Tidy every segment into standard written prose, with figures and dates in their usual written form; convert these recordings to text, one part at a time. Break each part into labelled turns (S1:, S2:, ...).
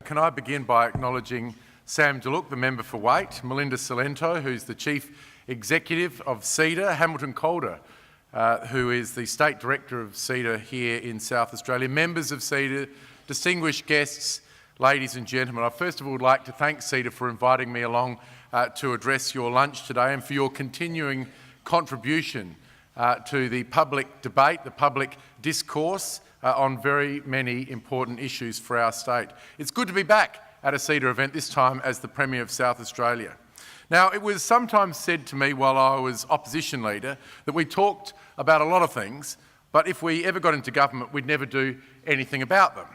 S1: Can I begin by acknowledging Sam DeLuc, the member for Waite, Melinda Salento, who's the Chief Executive of CEDA, Hamilton Calder, who is the State Director of CEDA here in South Australia, members of CEDA, distinguished guests, ladies and gentlemen. I first of all would like to thank CEDA for inviting me along to address your lunch today and for your continuing contribution to the public debate, the public discourse on very many important issues for our state. It's good to be back at a CEDA event, this time as the Premier of South Australia. Now, it was sometimes said to me while I was opposition leader that we talked about a lot of things, but if we ever got into government, we'd never do anything about them.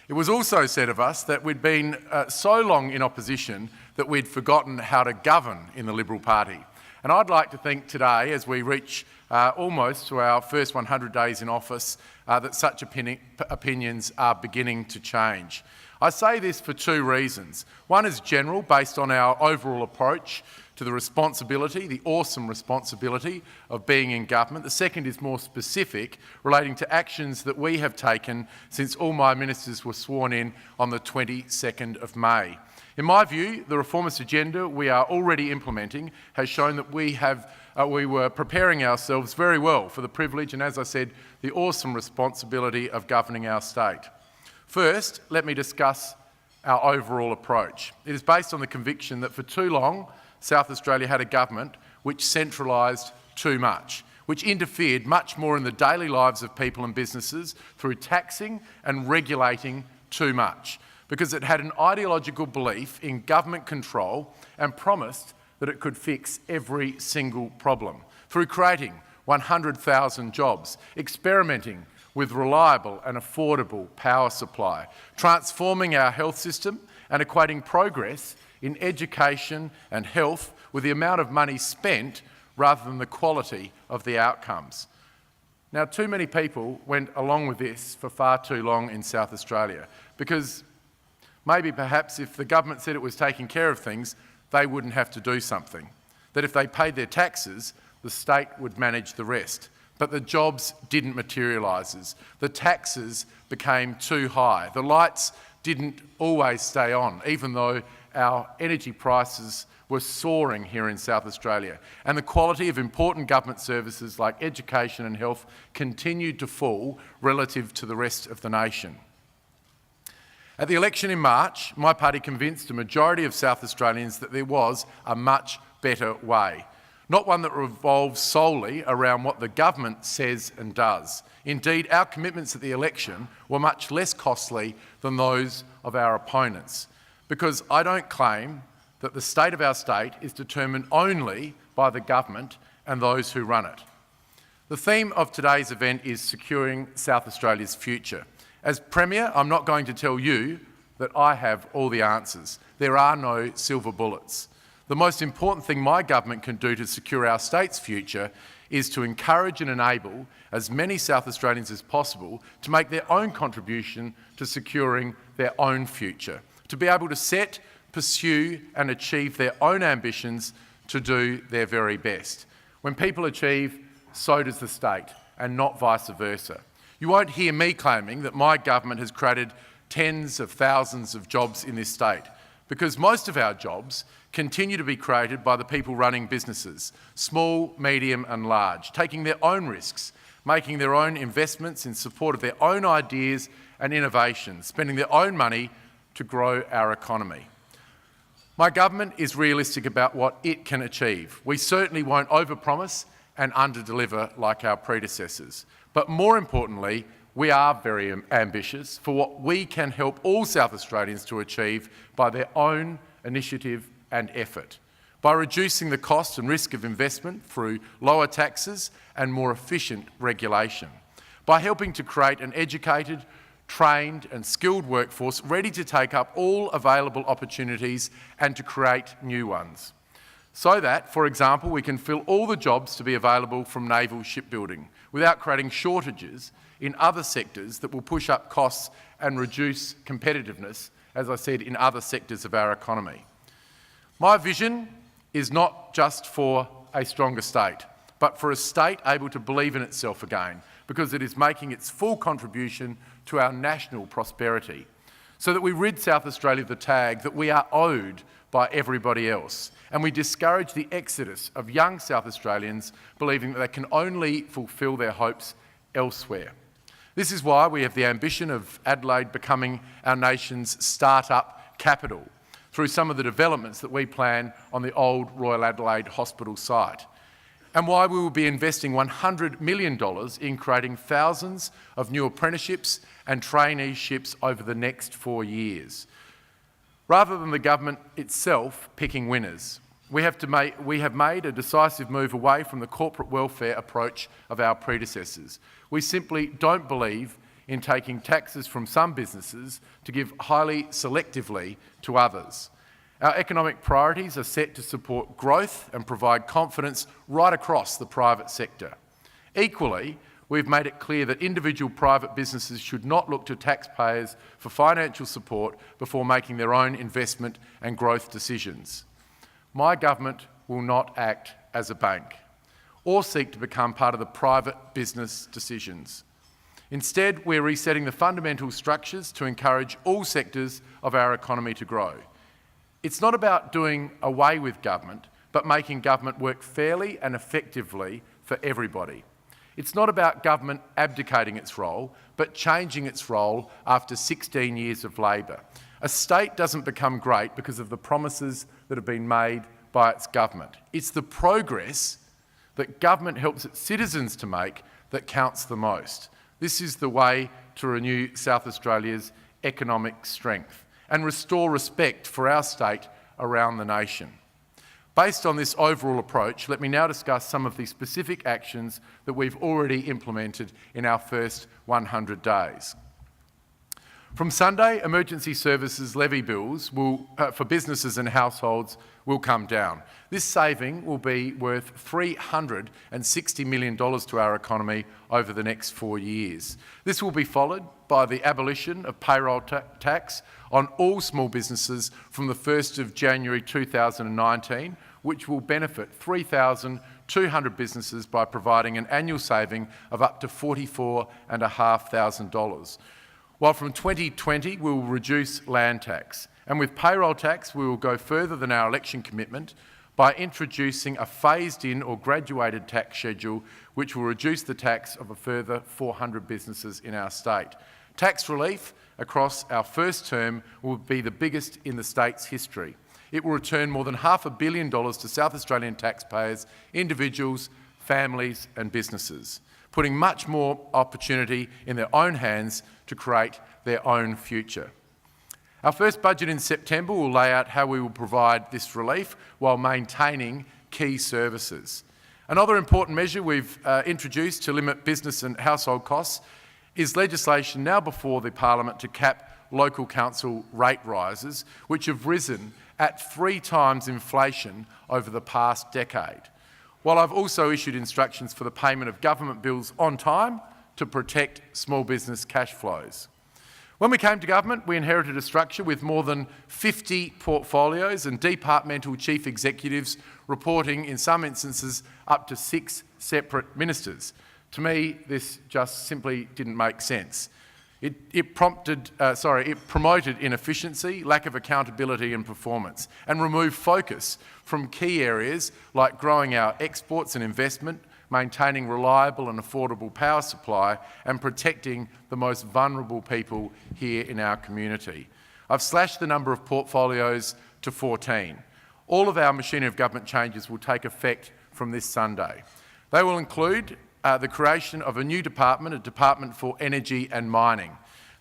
S1: It was also said of us that we'd been so long in opposition that we'd forgotten how to govern in the Liberal Party. And I'd like to think today, as we reach almost to our first 100 days in office, that such opinions are beginning to change. I say this for two reasons. One is general, based on our overall approach to the responsibility, the awesome responsibility of being in government. The second is more specific, relating to actions that we have taken since all my ministers were sworn in on the 22nd of May. In my view, the reformist agenda we are already implementing has shown that we were preparing ourselves very well for the privilege and, as I said, the awesome responsibility of governing our state. First, let me discuss our overall approach. It is based on the conviction that for too long, South Australia had a government which centralised too much, which interfered much more in the daily lives of people and businesses through taxing and regulating too much, because it had an ideological belief in government control and promised that it could fix every single problem through creating 100,000 jobs, experimenting with reliable and affordable power supply, transforming our health system and equating progress in education and health with the amount of money spent rather than the quality of the outcomes. Now, too many people went along with this for far too long in South Australia because maybe perhaps if the government said it was taking care of things, they wouldn't have to do something. That if they paid their taxes, the state would manage the rest. But the jobs didn't materialise. The taxes became too high. The lights didn't always stay on, even though our energy prices were soaring here in South Australia. And the quality of important government services like education and health continued to fall relative to the rest of the nation. At the election in March, my party convinced a majority of South Australians that there was a much better way, not one that revolves solely around what the government says and does. Indeed, our commitments at the election were much less costly than those of our opponents, because I don't claim that the state of our state is determined only by the government and those who run it. The theme of today's event is securing South Australia's future. As Premier, I'm not going to tell you that I have all the answers. There are no silver bullets. The most important thing my government can do to secure our state's future is to encourage and enable as many South Australians as possible to make their own contribution to securing their own future, to be able to set, pursue and achieve their own ambitions to do their very best. When people achieve, so does the state, and not vice versa. You won't hear me claiming that my government has created tens of thousands of jobs in this state, because most of our jobs continue to be created by the people running businesses, small, medium and large, taking their own risks, making their own investments in support of their own ideas and innovations, spending their own money to grow our economy. My government is realistic about what it can achieve. We certainly won't overpromise and underdeliver like our predecessors. But more importantly, we are very ambitious for what we can help all South Australians to achieve by their own initiative and effort, by reducing the cost and risk of investment through lower taxes and more efficient regulation, by helping to create an educated, trained and skilled workforce ready to take up all available opportunities and to create new ones. So that, for example, we can fill all the jobs to be available from naval shipbuilding without creating shortages in other sectors that will push up costs and reduce competitiveness, as I said, in other sectors of our economy. My vision is not just for a stronger state, but for a state able to believe in itself again, because it is making its full contribution to our national prosperity, so that we rid South Australia of the tag that we are owed by everybody else, and we discourage the exodus of young South Australians believing that they can only fulfil their hopes elsewhere. This is why we have the ambition of Adelaide becoming our nation's start-up capital through some of the developments that we plan on the old Royal Adelaide Hospital site, and why we will be investing $100 million in creating thousands of new apprenticeships and traineeships over the next 4 years. Rather than the government itself picking winners, we have made a decisive move away from the corporate welfare approach of our predecessors. We simply don't believe in taking taxes from some businesses to give highly selectively to others. Our economic priorities are set to support growth and provide confidence right across the private sector. Equally, we've made it clear that individual private businesses should not look to taxpayers for financial support before making their own investment and growth decisions. My government will not act as a bank or seek to become part of the private business decisions. Instead, we're resetting the fundamental structures to encourage all sectors of our economy to grow. It's not about doing away with government, but making government work fairly and effectively for everybody. It's not about government abdicating its role, but changing its role after 16 years of Labor. A state doesn't become great because of the promises that have been made by its government. It's the progress that government helps its citizens to make that counts the most. This is the way to renew South Australia's economic strength and restore respect for our state around the nation. Based on this overall approach, let me now discuss some of the specific actions that we've already implemented in our first 100 days. From Sunday, emergency services levy bills for businesses and households will come down. This saving will be worth $360 million to our economy over the next 4 years. This will be followed by the abolition of payroll tax on all small businesses from the 1st of January 2019, which will benefit 3,200 businesses by providing an annual saving of up to $44,500. While from 2020 we will reduce land tax. And with payroll tax we will go further than our election commitment by introducing a phased-in or graduated tax schedule which will reduce the tax of a further 400 businesses in our state. Tax relief across our first term will be the biggest in the state's history. It will return more than $500 million to South Australian taxpayers, individuals, families and businesses, putting much more opportunity in their own hands to create their own future. Our first budget in September will lay out how we will provide this relief while maintaining key services. Another important measure we've introduced to limit business and household costs is legislation now before the Parliament to cap local council rate rises, which have risen at 3 times inflation over the past decade. While I've also issued instructions for the payment of government bills on time to protect small business cash flows. When we came to government, we inherited a structure with more than 50 portfolios and departmental chief executives reporting, in some instances, up to 6 separate ministers. To me, this just simply didn't make sense. It promoted inefficiency, lack of accountability and performance, and removed focus from key areas like growing our exports and investment, maintaining reliable and affordable power supply, and protecting the most vulnerable people here in our community. I've slashed the number of portfolios to 14. All of our machinery of government changes will take effect from this Sunday. They will include the creation of a new department, a Department for Energy and Mining.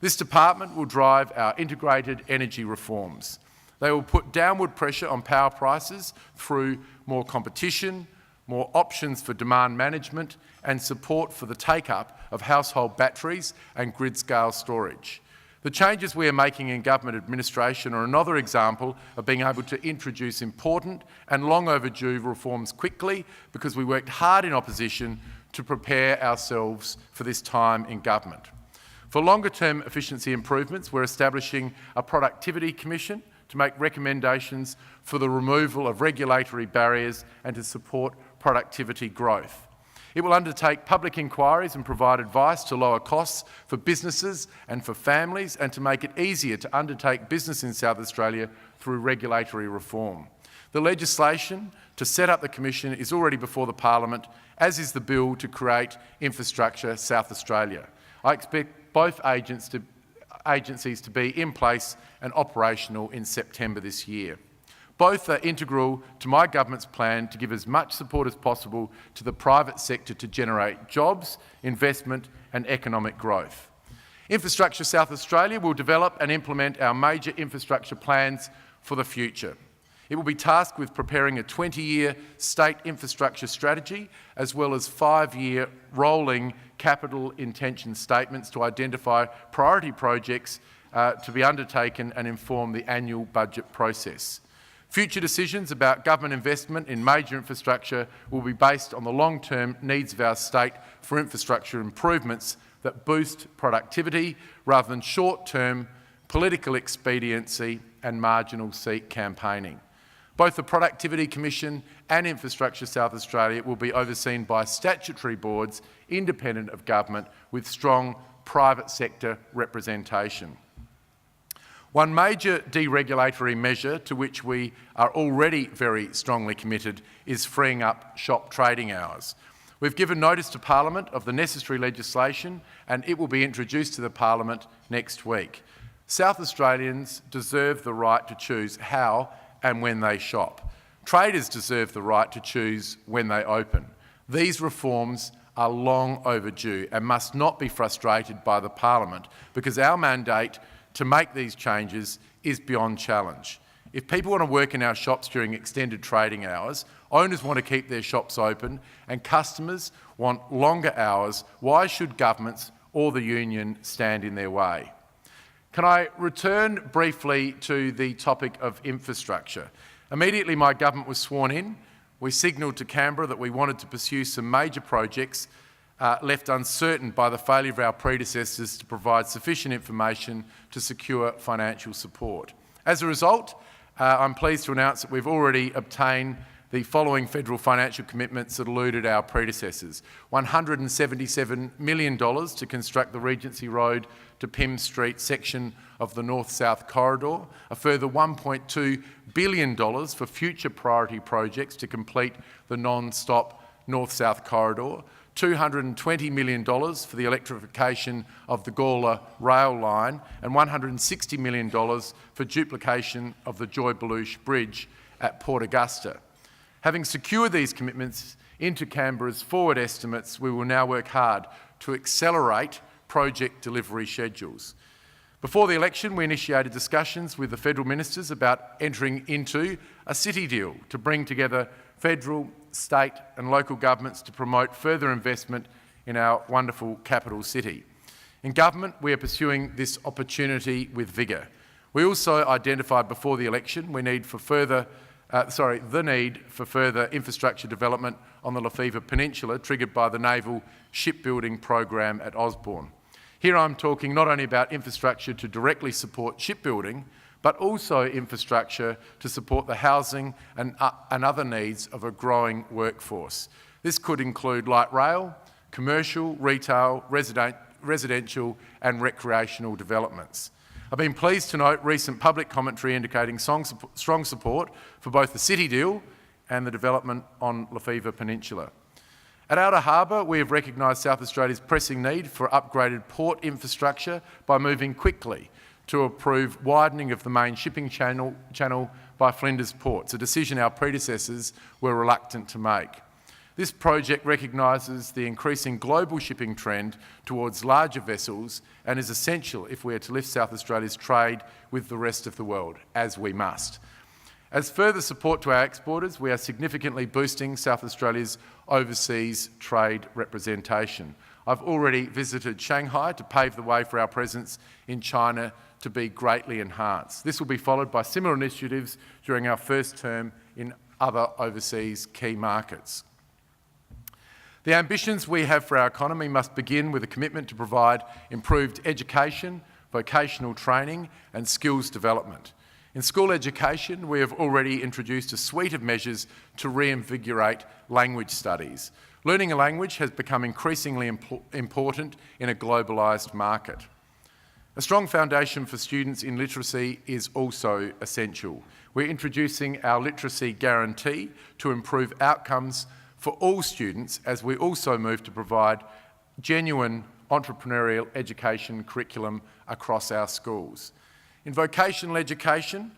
S1: This department will drive our integrated energy reforms. They will put downward pressure on power prices through more competition, more options for demand management and support for the take-up of household batteries and grid-scale storage. The changes we are making in government administration are another example of being able to introduce important and long overdue reforms quickly because we worked hard in opposition to prepare ourselves for this time in government. For longer-term efficiency improvements, we're establishing a productivity commission to make recommendations for the removal of regulatory barriers and to support productivity growth. It will undertake public inquiries and provide advice to lower costs for businesses and for families, and to make it easier to undertake business in South Australia through regulatory reform. The legislation to set up the Commission is already before the Parliament, as is the bill to create Infrastructure South Australia. I expect both agencies to be in place and operational in September this year. Both are integral to my government's plan to give as much support as possible to the private sector to generate jobs, investment and economic growth. Infrastructure South Australia will develop and implement our major infrastructure plans for the future. It will be tasked with preparing a 20-year state infrastructure strategy, as well as 5-year rolling capital intention statements to identify priority projects to be undertaken and inform the annual budget process. Future decisions about government investment in major infrastructure will be based on the long-term needs of our state for infrastructure improvements that boost productivity rather than short-term political expediency and marginal seat campaigning. Both the Productivity Commission and Infrastructure South Australia will be overseen by statutory boards independent of government with strong private sector representation. One major deregulatory measure to which we are already very strongly committed is freeing up shop trading hours. We've given notice to Parliament of the necessary legislation, and it will be introduced to the Parliament next week. South Australians deserve the right to choose how and when they shop. Traders deserve the right to choose when they open. These reforms are long overdue and must not be frustrated by the Parliament, because our mandate to make these changes is beyond challenge. If people want to work in our shops during extended trading hours, owners want to keep their shops open, and customers want longer hours, why should governments or the union stand in their way? Can I return briefly to the topic of infrastructure? Immediately my government was sworn in, we signalled to Canberra that we wanted to pursue some major projects left uncertain by the failure of our predecessors to provide sufficient information to secure financial support. As a result, I'm pleased to announce that we've already obtained the following federal financial commitments that eluded our predecessors: $177 million to construct the Regency Road to Pym Street section of the North-South Corridor, a further $1.2 billion for future priority projects to complete the non-stop North-South Corridor, $220 million for the electrification of the Gawler rail line, and $160 million for duplication of the Joy Belush Bridge at Port Augusta. Having secured these commitments into Canberra's forward estimates, we will now work hard to accelerate project delivery schedules. Before the election, we initiated discussions with the federal ministers about entering into a city deal to bring together federal, state and local governments to promote further investment in our wonderful capital city. In government, we are pursuing this opportunity with vigour. We also identified before the election the need for further infrastructure development on the Lefevre Peninsula, triggered by the naval shipbuilding program at Osborne. Here I'm talking not only about infrastructure to directly support shipbuilding, but also infrastructure to support the housing and other needs of a growing workforce. This could include light rail, commercial, retail, residential and recreational developments. I've been pleased to note recent public commentary indicating strong support for both the city deal and the development on Lefevre Peninsula. At Outer Harbour, we have recognised South Australia's pressing need for upgraded port infrastructure by moving quickly to approve widening of the main shipping channel by Flinders Ports, a decision our predecessors were reluctant to make. This project recognises the increasing global shipping trend towards larger vessels and is essential if we are to lift South Australia's trade with the rest of the world, as we must. As further support to our exporters, we are significantly boosting South Australia's overseas trade representation. I've already visited Shanghai to pave the way for our presence in China to be greatly enhanced. This will be followed by similar initiatives during our first term in other overseas key markets. The ambitions we have for our economy must begin with a commitment to provide improved education, vocational training and skills development. In school education, we have already introduced a suite of measures to reinvigorate language studies. Learning a language has become increasingly important in a globalised market. A strong foundation for students in literacy is also essential. We're introducing our literacy guarantee to improve outcomes for all students as we also move to provide genuine entrepreneurial education curriculum across our schools. In vocational education,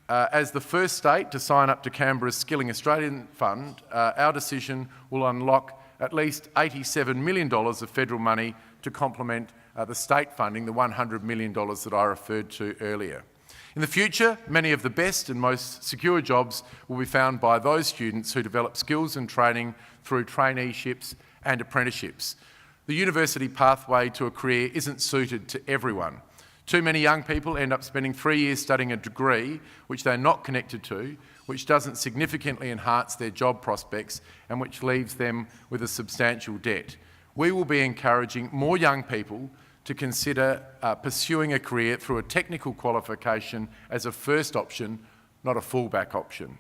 S1: as the first state to sign up to Canberra's Skilling Australian Fund, our decision will unlock at least $87 million of federal money to complement the state funding, the $100 million that I referred to earlier. In the future, many of the best and most secure jobs will be found by those students who develop skills and training through traineeships and apprenticeships. The university pathway to a career isn't suited to everyone. Too many young people end up spending 3 years studying a degree which they're not connected to, which doesn't significantly enhance their job prospects and which leaves them with a substantial debt. We will be encouraging more young people to consider pursuing a career through a technical qualification as a first option, not a fallback option.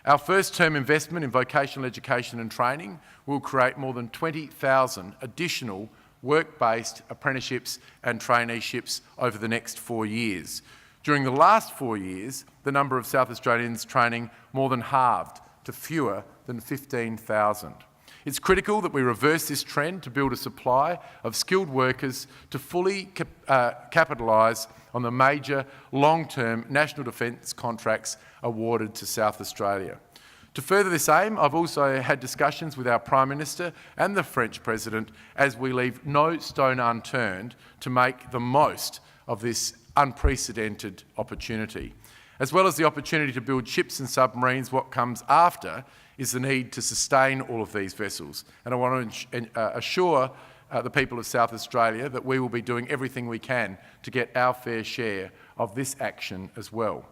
S1: Our first term investment in vocational education and training will create more than 20,000 additional work-based apprenticeships and traineeships over the next 4 years. During the last 4 years, the number of South Australians training more than halved to fewer than 15,000. It's critical that we reverse this trend to build a supply of skilled workers to fully capitalise on the major long-term national defence contracts awarded to South Australia. To further this aim, I've also had discussions with our Prime Minister and the French President as we leave no stone unturned to make the most of this unprecedented opportunity. As well as the opportunity to build ships and submarines, what comes after is the need to sustain all of these vessels. And I want to assure the people of South Australia that we will be doing everything we can to get our fair share of this action as well.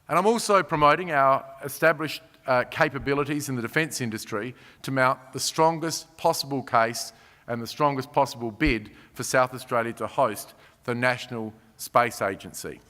S1: And I'm also promoting our established capabilities in the defence industry to mount the strongest possible case and the strongest possible bid for South Australia to host the National Space Agency.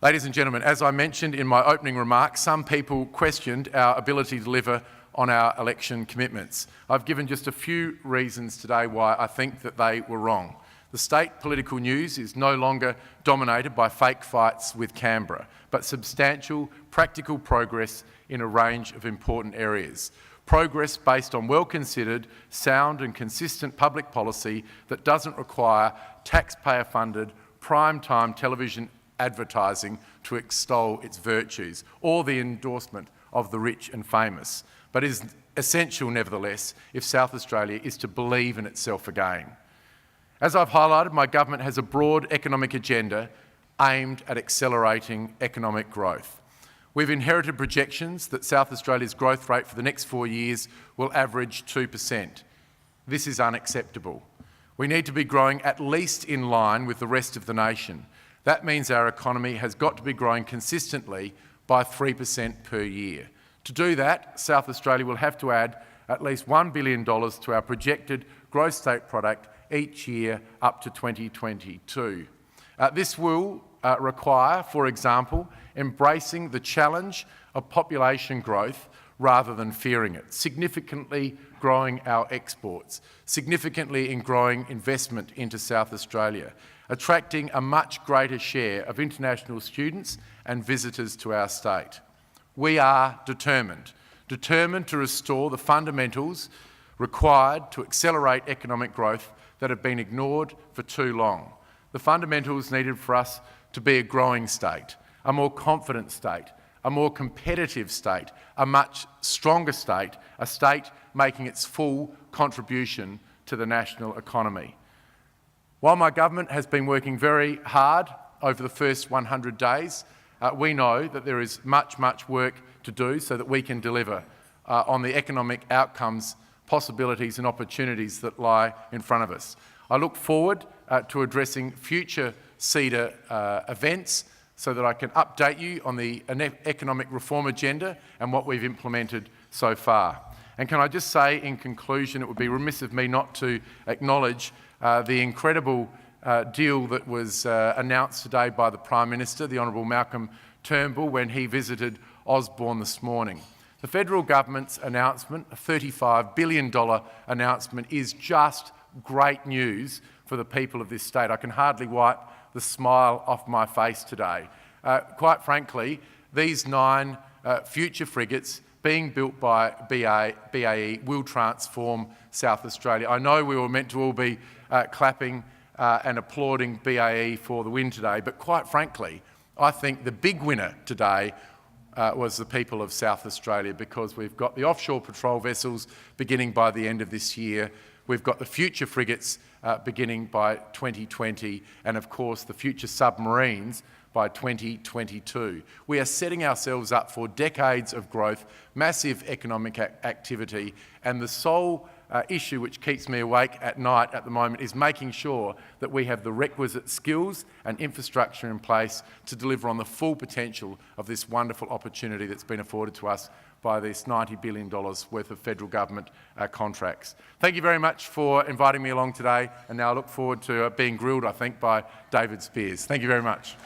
S1: Ladies and gentlemen, as I mentioned in my opening remarks, some people questioned our ability to deliver on our election commitments. I've given just a few reasons today why I think that they were wrong. The state political news is no longer dominated by fake fights with Canberra, but substantial, practical progress in a range of important areas. Progress based on well-considered, sound and consistent public policy that doesn't require taxpayer-funded, prime-time television advertising to extol its virtues, or the endorsement of the rich and famous, but is essential nevertheless if South Australia is to believe in itself again. As I've highlighted, my government has a broad economic agenda aimed at accelerating economic growth. We've inherited projections that South Australia's growth rate for the next 4 years will average 2%. This is unacceptable. We need to be growing at least in line with the rest of the nation. That means our economy has got to be growing consistently by 3% per year. To do that, South Australia will have to add at least $1 billion to our projected gross state product each year up to 2022. This will require, for example, embracing the challenge of population growth rather than fearing it, significantly growing our exports, significantly in growing investment into South Australia, attracting a much greater share of international students and visitors to our state. We are determined to restore the fundamentals required to accelerate economic growth that have been ignored for too long. The fundamentals needed for us to be a growing state, a more confident state, a more competitive state, a much stronger state, a state making its full contribution to the national economy. While my government has been working very hard over the first 100 days, we know that there is much work to do so that we can deliver on the economic outcomes, possibilities and opportunities that lie in front of us. I look forward to addressing future CEDA events so that I can update you on the economic reform agenda and what we've implemented so far. And can I just say in conclusion, it would be remiss of me not to acknowledge the incredible deal that was announced today by the Prime Minister, the Honourable Malcolm Turnbull, when he visited Osborne this morning. The federal government's announcement, a $35 billion announcement, is just great news for the people of this state. I can hardly wipe the smile off my face today. Quite frankly, these 9 future frigates being built by BAE will transform South Australia. I know we were meant to all be clapping and applauding BAE for the win today, but quite frankly, I think the big winner today was the people of South Australia, because we've got the offshore patrol vessels beginning by the end of this year, we've got the future frigates beginning by 2020, and of course the future submarines by 2022. We are setting ourselves up for decades of growth, massive economic activity, and the sole issue which keeps me awake at night at the moment is making sure that we have the requisite skills and infrastructure in place to deliver on the full potential of this wonderful opportunity that's been afforded to us by this $90 billion worth of federal government contracts. Thank you very much for inviting me along today, and now I look forward to being grilled, I think, by David Spears. Thank you very much.